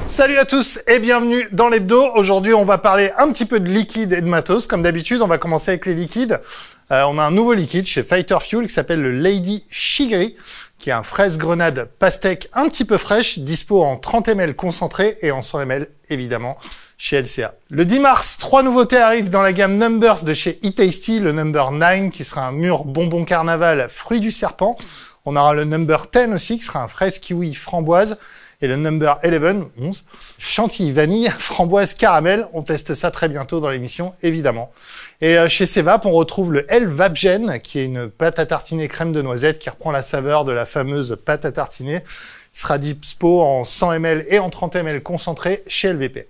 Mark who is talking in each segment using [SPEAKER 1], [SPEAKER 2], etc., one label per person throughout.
[SPEAKER 1] Salut à tous et bienvenue dans l'hebdo. Aujourd'hui, on va parler un petit peu de liquide et de matos. Comme d'habitude, on va commencer avec les liquides. On a un nouveau liquide chez Fighter Fuel qui s'appelle le Lady Shigri, qui est un fraise grenade pastèque un petit peu fraîche, dispo en 30 ml concentré et en 100 ml évidemment chez LCA. Le 10 mars, 3 nouveautés arrivent dans la gamme Numbers de chez eTasty. Le Number 9 qui sera un mûr bonbon carnaval fruit du serpent. On aura le Number 10 aussi qui sera un fraise kiwi framboise. Et le Number 11, chantilly, vanille, framboise, caramel. On teste ça très bientôt dans l'émission, évidemment. Et chez Cevap, on retrouve le L Vapgen, qui est une pâte à tartiner crème de noisette qui reprend la saveur de la fameuse pâte à tartiner. Il sera dispo en 100 ml et en 30 ml concentré chez LVP.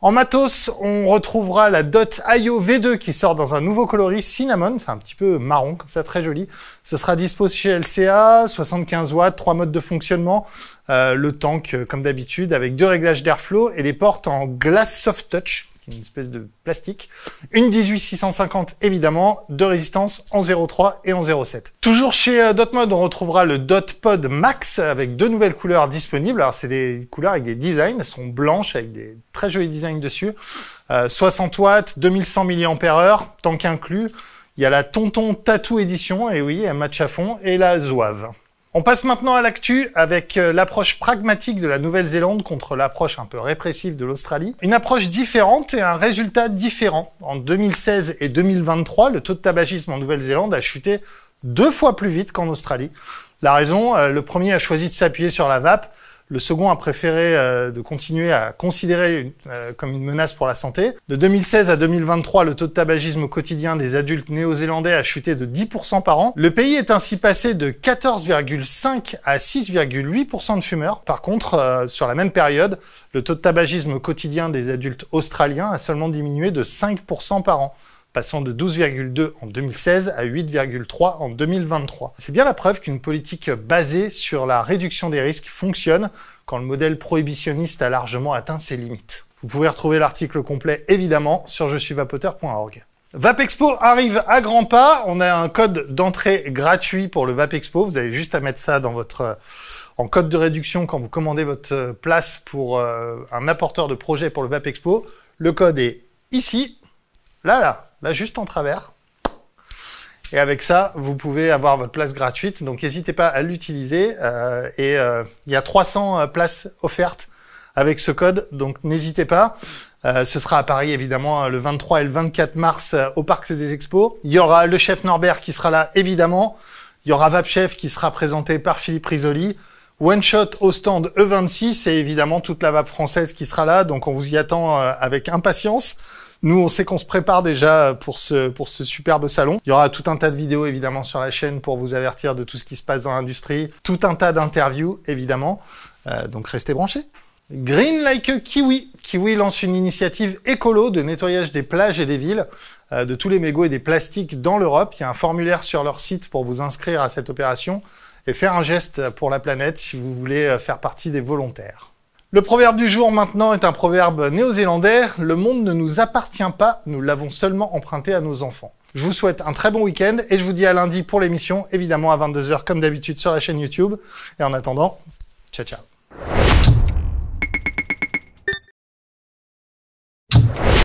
[SPEAKER 1] En matos, on retrouvera la Dot IO V2 qui sort dans un nouveau coloris cinnamon. C'est un petit peu marron, comme ça, très joli. Ce sera dispo chez LCA, 75 watts, 3 modes de fonctionnement. Le tank, comme d'habitude, avec 2 réglages d'airflow et les portes en glace soft touch, une espèce de plastique. Une 18650 évidemment, de résistance en 0.3 et en 0.7. Toujours chez Dotmod, on retrouvera le Dotpod Max avec 2 nouvelles couleurs disponibles. Alors c'est des couleurs avec des designs, elles sont blanches avec des très jolis designs dessus. 60 watts, 2100 mAh, tank inclus. Il y a la Tonton Tattoo Edition, et oui, elle match à fond, et la Zouave. On passe maintenant à l'actu avec l'approche pragmatique de la Nouvelle-Zélande contre l'approche un peu répressive de l'Australie. Une approche différente et un résultat différent. En 2016 et 2023, le taux de tabagisme en Nouvelle-Zélande a chuté 2 fois plus vite qu'en Australie. La raison, le premier a choisi de s'appuyer sur la vape. Le second a préféré de continuer à considérer comme une menace pour la santé. De 2016 à 2023, le taux de tabagisme au quotidien des adultes néo-zélandais a chuté de 10% par an. Le pays est ainsi passé de 14,5 à 6,8% de fumeurs. Par contre, sur la même période, le taux de tabagisme au quotidien des adultes australiens a seulement diminué de 5% par an, passant de 12,2 en 2016 à 8,3 en 2023. C'est bien la preuve qu'une politique basée sur la réduction des risques fonctionne quand le modèle prohibitionniste a largement atteint ses limites. Vous pouvez retrouver l'article complet évidemment sur jesuisvapoteur.org. Vapexpo arrive à grands pas. On a un code d'entrée gratuit pour le Vapexpo. Vous avez juste à mettre ça dans votre en code de réduction quand vous commandez votre place pour un apporteur de projet pour le Vapexpo. Le code est ici, là, juste en travers. Et avec ça, vous pouvez avoir votre place gratuite. Donc, n'hésitez pas à l'utiliser. Il y a 300 places offertes avec ce code. Donc, n'hésitez pas. Ce sera à Paris, évidemment, le 23 et le 24 mars au Parc des Expos. Il y aura le chef Norbert qui sera là, évidemment. Il y aura VapChef qui sera présenté par Philippe Risoli. One Shot au stand E26 et évidemment toute la vape française qui sera là. Donc, on vous y attend avec impatience. Nous, on sait qu'on se prépare déjà pour ce superbe salon. Il y aura tout un tas de vidéos, évidemment, sur la chaîne pour vous avertir de tout ce qui se passe dans l'industrie. Tout un tas d'interviews, évidemment. Donc, restez branchés. Green Like a Kiwi. Kiwi lance une initiative écolo de nettoyage des plages et des villes, de tous les mégots et des plastiques dans l'Europe. Il y a un formulaire sur leur site pour vous inscrire à cette opération et faire un geste pour la planète si vous voulez faire partie des volontaires. Le proverbe du jour maintenant est un proverbe néo-zélandais. Le monde ne nous appartient pas, nous l'avons seulement emprunté à nos enfants. Je vous souhaite un très bon week-end et je vous dis à lundi pour l'émission, évidemment à 22 h comme d'habitude sur la chaîne YouTube. Et en attendant, ciao ciao.